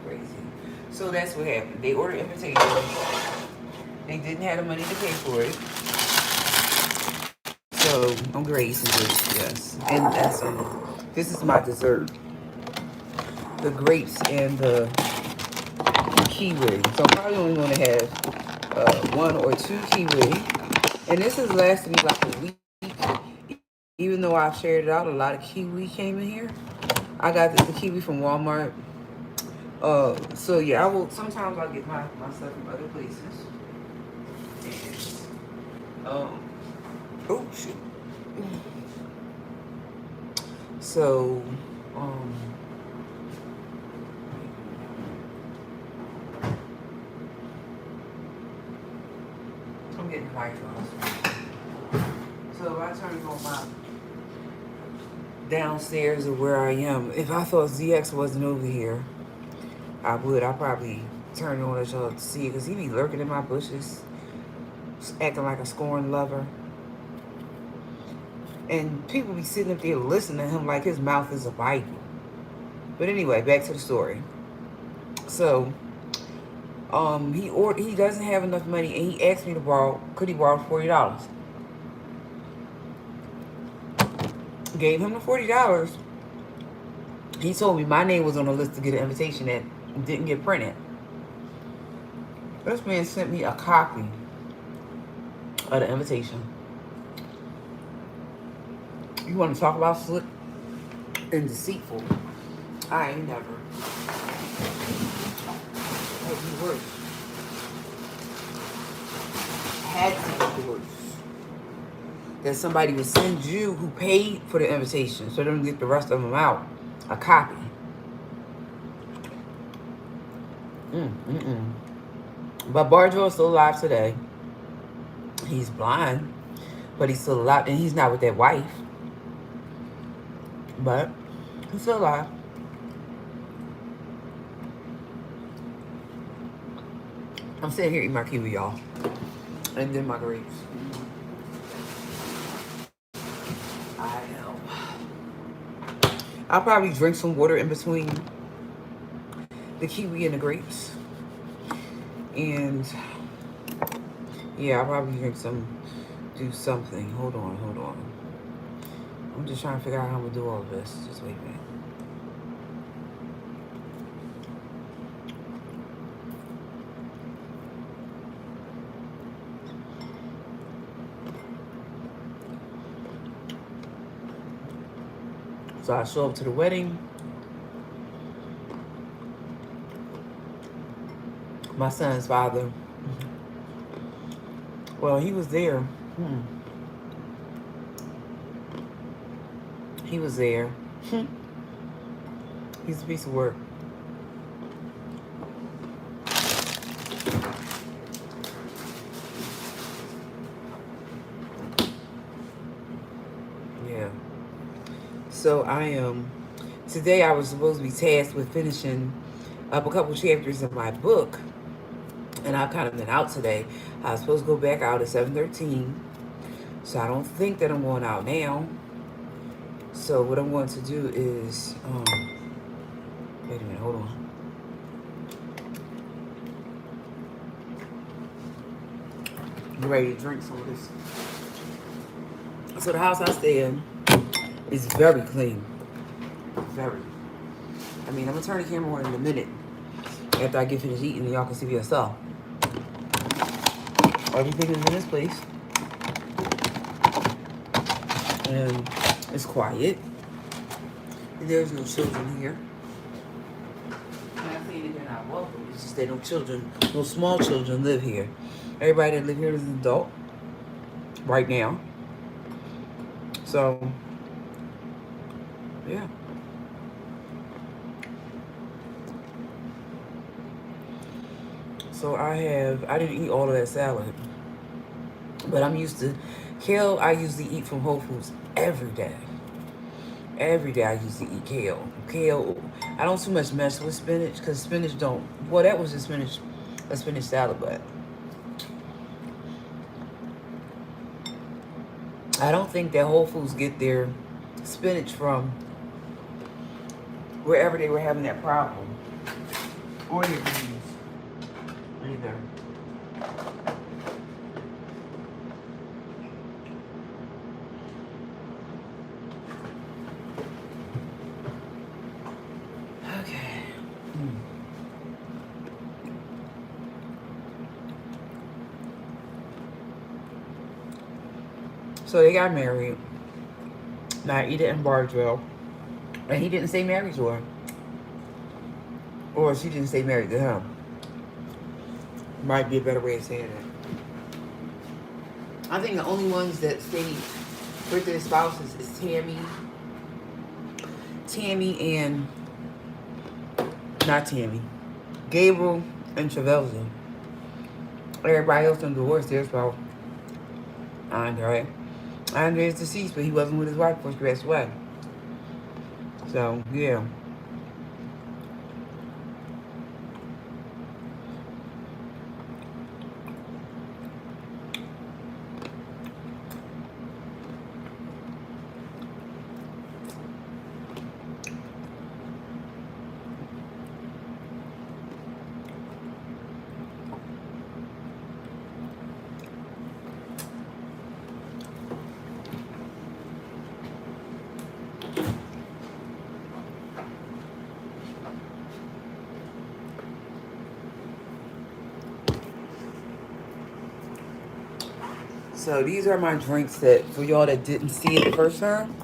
crazy. So that's what happened. They ordered invitations. They didn't have the money to pay for it. So I'm gonna eat some grapes, yes. And this is my dessert. The grapes and the kiwi. So I'm probably only gonna have one or two kiwi. And this has lasted me like a week. Even though I've shared it out, a lot of kiwi came in here. I got the kiwi from Walmart. So yeah, sometimes I'll get my stuff from other places. And, oh shoot. So, I'm getting white sauce. So if I turn on my downstairs of where I am, if I thought ZX wasn't over here, I'd probably turn it on at y'all to see it, because he be lurking in my bushes, acting like a scorned lover. And people be sitting up there listening to him like his mouth is a Bible. But anyway, back to the story. So, he doesn't have enough money, and he asked me to borrow. Could he borrow $40? Gave him the $40. He told me my name was on the list to get an invitation that didn't get printed. This man sent me a copy of the invitation. You want to talk about slick and deceitful? I ain't never. Had you worse. Had to be worse. That somebody would send you, who paid for the invitation, so they don't get the rest of them out, a copy. But Barjo is still alive today. He's blind, but he's still alive, and he's not with that wife. But he's still alive. I'm sitting here eating my kiwi, y'all, and then my grapes. I know. I'll probably drink some water in between the kiwi and the grapes. And yeah, I'll probably do something. Hold on. I'm just trying to figure out how I'm gonna do all of this. Just wait a minute. So I show up to the wedding. My son's father, well, he was there. He was there. He's a piece of work. Yeah. So today I was supposed to be tasked with finishing up a couple chapters of my book. And I've kind of been out today. I was supposed to go back out at 7:13. So I don't think that I'm going out now. So what I'm going to do is, wait a minute, hold on. I'm ready to drink some of this. So the house I stay in is very clean. Very. I mean, I'm going to turn the camera on in a minute after I get finished eating, and y'all can see for yourself. Everything is in this place. And it's quiet. And there's no children here. I'm not saying that they're not welcome. It's just that no small children live here. Everybody that live here is an adult right now. So, yeah. So I didn't eat all of that salad. But I'm used to, kale I usually eat from Whole Foods every day. Every day I usually eat kale. Kale, I don't too much mess with spinach, because spinach don't, well, that was just a spinach salad, but I don't think that Whole Foods get their spinach from wherever they were having that problem. Or their beans. Either. So they got married. Naida and Bardwell. And he didn't stay married to her. Or she didn't stay married to him. Might be a better way of saying it. I think the only ones that stayed with their spouses is Tammy and not Tammy, Gabriel and Travelza. Everybody else done divorced their spouse. Andre. Andre is deceased, but he wasn't with his wife before she passed away. So yeah. So these are my drinks that for y'all that didn't see it the first time.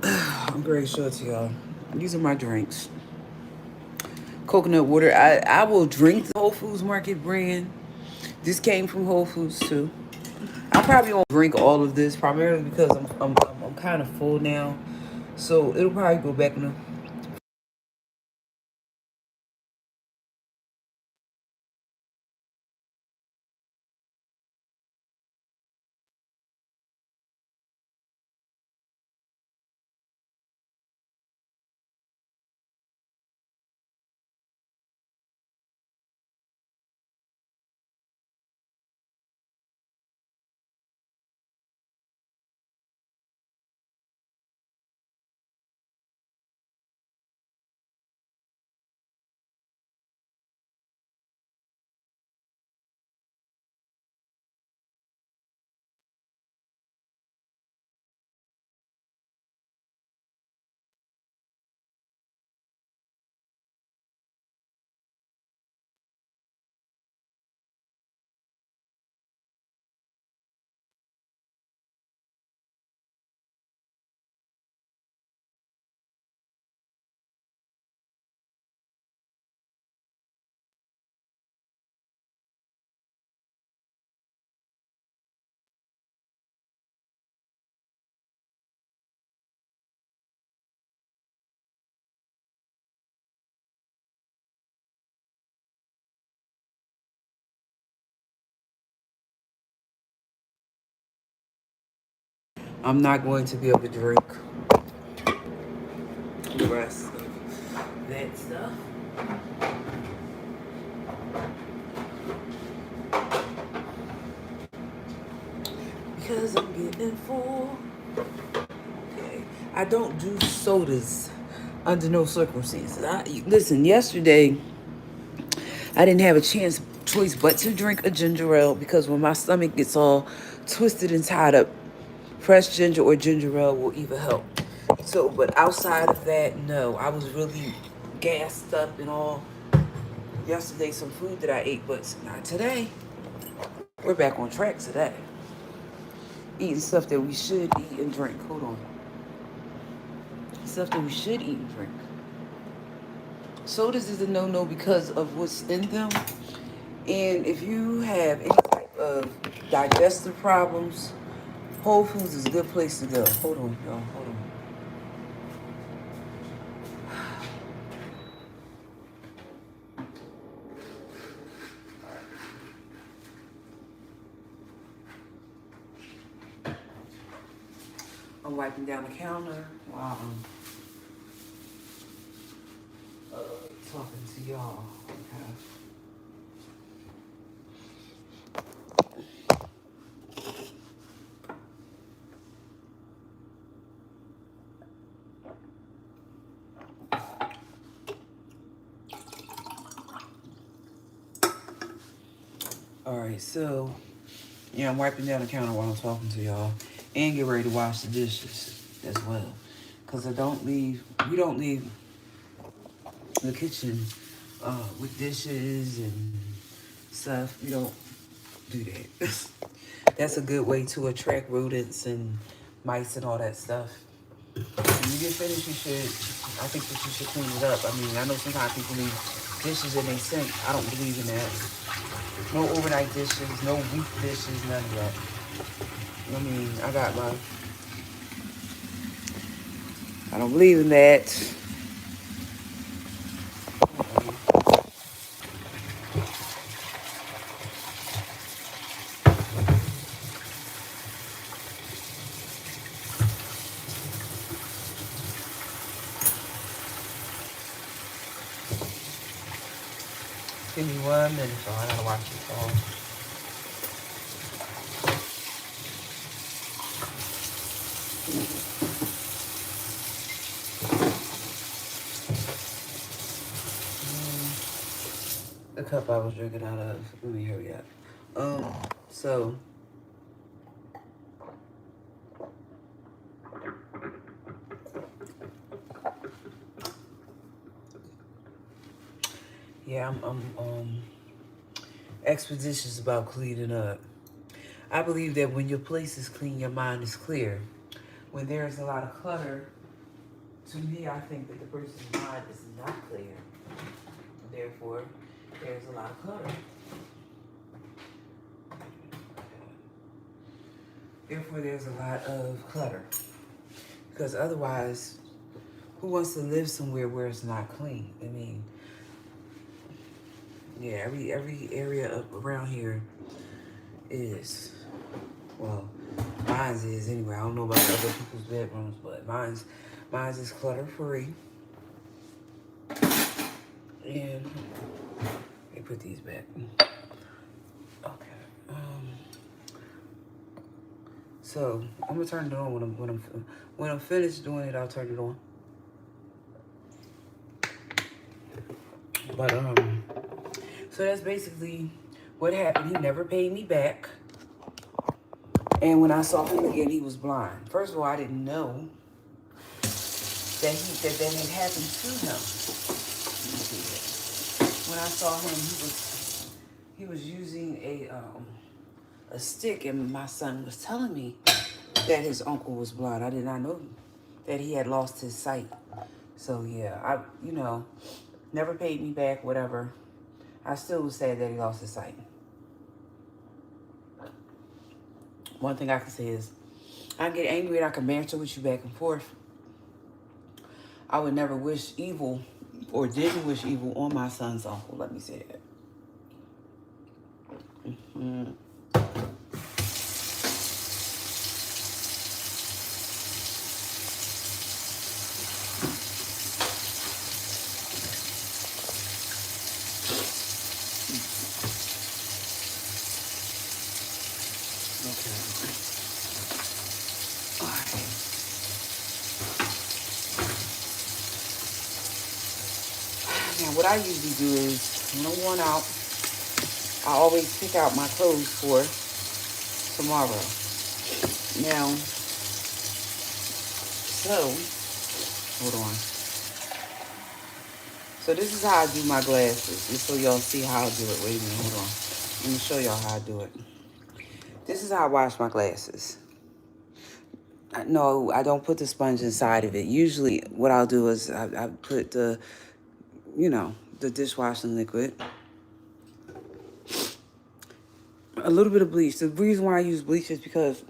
I'm very sure to y'all. These are my drinks. Coconut water. I will drink the Whole Foods Market brand. This came from Whole Foods too. I probably won't drink all of this primarily because I'm kind of full now. So it'll probably go back in the. I'm not going to be able to drink the rest of that stuff. Because I'm getting full. Okay. I don't do sodas under no circumstances. Listen, yesterday I didn't have a choice but to drink a ginger ale because when my stomach gets all twisted and tied up, fresh ginger or ginger ale will either help. So, but outside of that, no. I was really gassed up and all yesterday, some food that I ate, but not today. We're back on track today. Eating stuff that we should eat and drink. Hold on. Stuff that we should eat and drink. Sodas is a no-no because of what's in them. And if you have any type of digestive problems, Whole Foods is a good place to go. Hold on, y'all. Hold on. I'm wiping down the counter while I'm talking to y'all. Okay. All right, so yeah, I'm wiping down the counter while I'm talking to y'all, and get ready to wash the dishes as well, cause we don't leave the kitchen with dishes and stuff. We don't do that. That's a good way to attract rodents and mice and all that stuff. When you get finished, I think that you should clean it up. I mean, I know sometimes people leave dishes in their sink. I don't believe in that. No overnight dishes, no weak dishes, none of that. I mean, I don't believe in that. Give me 1 minute, so I gotta watch it all. The cup I was drinking out of. Let me hurry up. So yeah, I'm expeditious about cleaning up. I believe that when your place is clean, your mind is clear. When there's a lot of clutter, to me, I think that the person's mind is not clear. Therefore, there's a lot of clutter. Therefore, there's a lot of clutter. Because otherwise, who wants to live somewhere where it's not clean? I mean, yeah, every area up around here is, well, mine's is anyway. I don't know about other people's bedrooms, but mine's is clutter free. And let me put these back. Okay. So I'm gonna turn it on when I'm finished doing it. I'll turn it on. But so that's basically what happened. He never paid me back. And when I saw him again, he was blind. First of all, I didn't know that had happened to him. When I saw him, he was using a stick, and my son was telling me that his uncle was blind. I did not know that he had lost his sight. So yeah, never paid me back, whatever. I still was sad that he lost his sight. One thing I can say is, I get angry and I can banter with you back and forth. I would never wish evil, or didn't wish evil on my son's uncle. Let me say that. Mm-hmm. Now, what I usually do is, when I'm worn out, I always pick out my clothes for tomorrow. Now, hold on. So this is how I do my glasses, just so y'all see how I do it. Wait a minute, hold on. Let me show y'all how I do it. This is how I wash my glasses. No, I don't put the sponge inside of it. Usually what I'll do is I put the dishwashing liquid, a little bit of bleach. The reason why I use bleach is because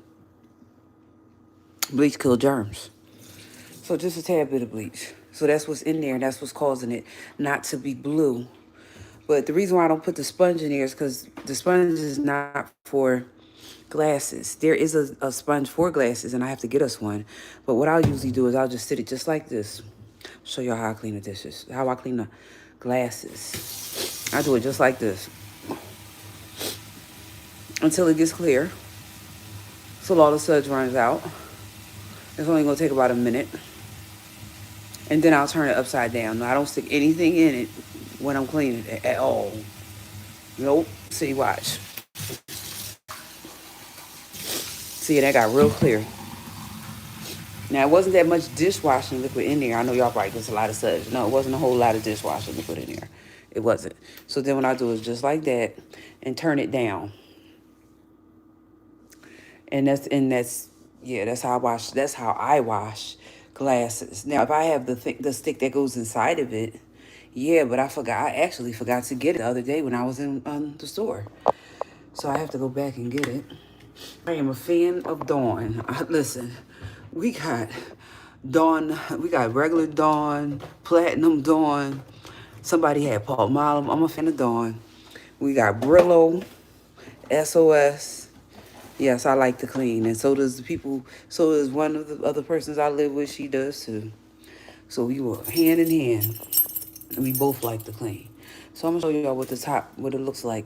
bleach kills germs. So just a tad bit of bleach. So that's what's in there, and that's what's causing it not to be blue. But the reason why I don't put the sponge in there is because the sponge is not for glasses. There is a sponge for glasses, and I have to get us one. But what I'll usually do is I'll just sit it just like this. Show y'all how I clean the dishes, how I clean the glasses. I do it just like this until it gets clear. So all the suds runs out. It's only gonna take about a minute. And then I'll turn it upside down. I don't stick anything in it when I'm cleaning it at all. Nope. See, watch. See, that got real clear. Now, it wasn't that much dishwashing liquid in there. I know y'all probably there's a lot of suds. No, it wasn't a whole lot of dishwashing liquid in there. It wasn't. So then what I do is just like that and turn it down. And that's yeah, that's how I wash glasses. Now if I have the stick that goes inside of it, yeah, but I actually forgot to get it the other day when I was in the store. So I have to go back and get it. I am a fan of Dawn. Listen, we got we got regular Dawn, platinum Dawn. Somebody had Paul Malum. I'm a fan of Dawn. We got Brillo, SOS. Yes, I like to clean, and so does the people. So does one of the other persons I live with. She does too. So we were hand in hand, and we both like to clean. So I'm gonna show y'all what it looks like.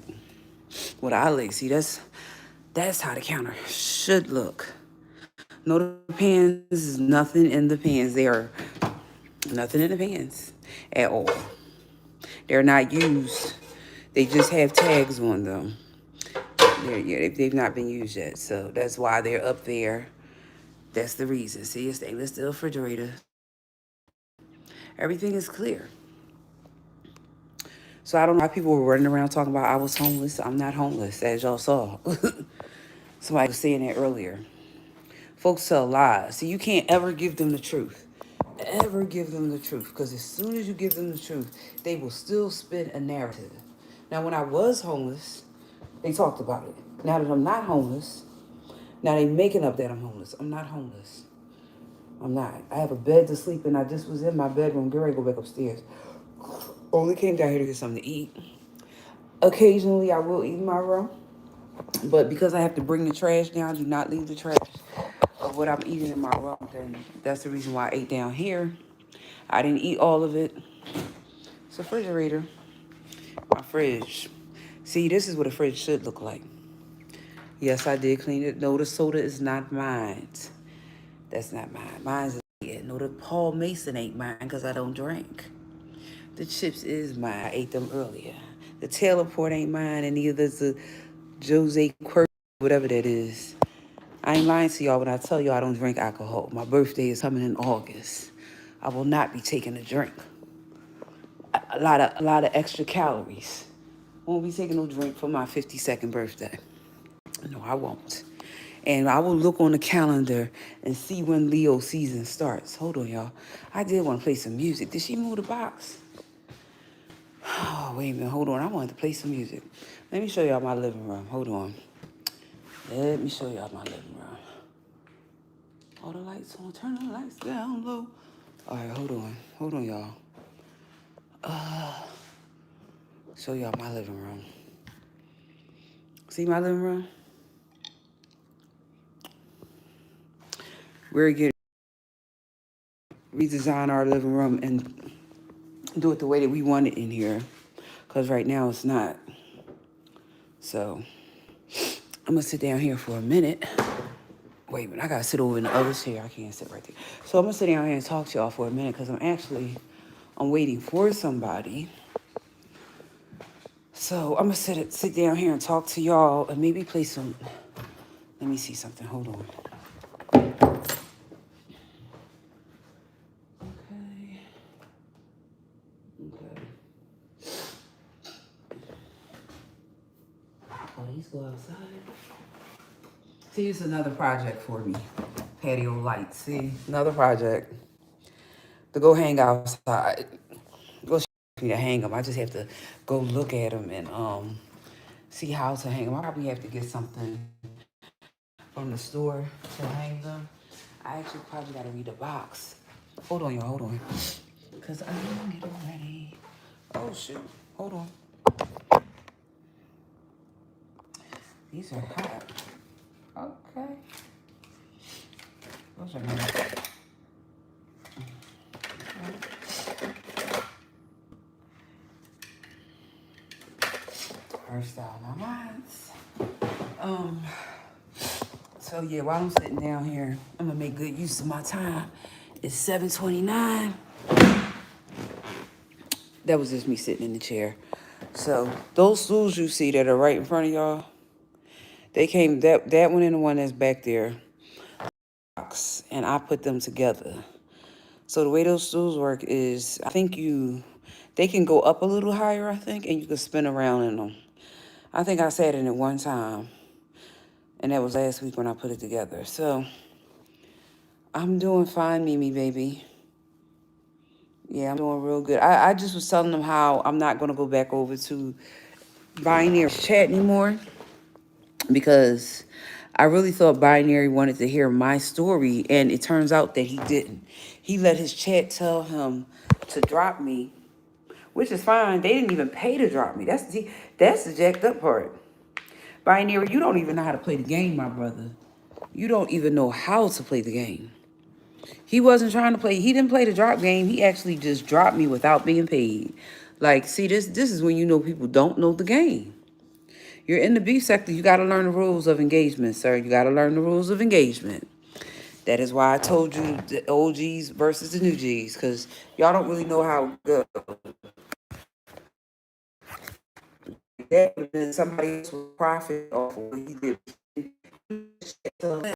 What I like. See, that's how the counter should look. No, the pans is nothing in the pans. They are nothing in the pans at all. They're not used. They just have tags on them. They've not been used yet, so that's why they're up there. That's the reason. See, a stainless steel refrigerator. Everything is clear. So I don't know why people were running around talking about I was homeless. I'm not homeless, as y'all saw. Somebody was saying that earlier. Folks tell lies. See, you can't ever give them the truth. Ever give them the truth. Because as soon as you give them the truth, they will still spin a narrative. Now, when I was homeless, they talked about it. Now that I'm not homeless, now they making up that I'm homeless. I'm not homeless. I'm not. I have a bed to sleep in. I just was in my bedroom. Get ready to go back upstairs. Only came down here to get something to eat. Occasionally, I will eat in my room. But because I have to bring the trash down, I do not leave the trash of what I'm eating in my room. Then that's the reason why I ate down here. I didn't eat all of it. It's a refrigerator. My fridge. See, this is what a fridge should look like. Yes, I did clean it. No, the soda is not mine. That's not mine. Mine's yeah. No, the Paul Mason ain't mine because I don't drink. The chips is mine. I ate them earlier. The Taylor Port ain't mine, and neither is the Jose Quirk, whatever that is. I ain't lying to y'all when I tell you I don't drink alcohol. My birthday is coming in August. I will not be taking a drink. A lot of extra calories. Won't be taking no drink for my 52nd birthday. No, I won't. And I will look on the calendar and see when Leo season starts. Hold on, y'all. I did want to play some music. Did she move the box? Oh, wait a minute. Hold on. I wanted to play some music. Let me show y'all my living room. Hold on. Let me show y'all my living room. All the lights on. Turn the lights down low. All right, hold on. Hold on, y'all. Show y'all my living room. See my living room? We're getting redesign our living room and do it the way that we want it in here. Because right now it's not. So I'm going to sit down here for a minute. Wait a minute. I got to sit over in the other chair. I can't sit right there. So I'm going to sit down here and talk to y'all for a minute because I'm waiting for somebody. So I'm going to sit down here and talk to y'all and maybe play some. Let me see something. Hold on. Okay. Please go outside. See, it's another project for me. Patio lights. See, another project to go hang outside. Go me to hang them. I just have to go look at them and see how to hang them. I probably have to get something from the store to hang them. I actually probably got to read the box. Hold on, y'all. Hold on. Because I'm getting ready. Oh, shoot. Hold on. These are hot. Okay. Those are nice. First out my minds. So yeah, while I'm sitting down here, I'm gonna make good use of my time. It's 7:29. That was just me sitting in the chair. So those stools you see that are right in front of y'all, they came that one and the one that's back there, and I put them together. So the way those stools work is, they can go up a little higher, I think, and you can spin around in them. I think I sat in it one time, And that was last week when I put it together. So I'm doing fine, Mimi, baby. Yeah, I'm doing real good. I just was telling them how I'm not going to go back over to Binary Chat anymore because I really thought Binary wanted to hear my story, and it turns out that he didn't. He let his chat tell him to drop me, which is fine. They didn't even pay to drop me. That's the jacked up part. Binary, you don't even know how to play the game, my brother. You don't even know how to play the game. He wasn't trying to play. He didn't play the drop game. He actually just dropped me without being paid. Like, see, this is when you know people don't know the game. You're in the beef sector. You got to learn the rules of engagement, sir. You got to learn the rules of engagement. That is why I told you the OGs versus the new Gs, because y'all don't really know how it goes. That would have been somebody else with profit off of what he did.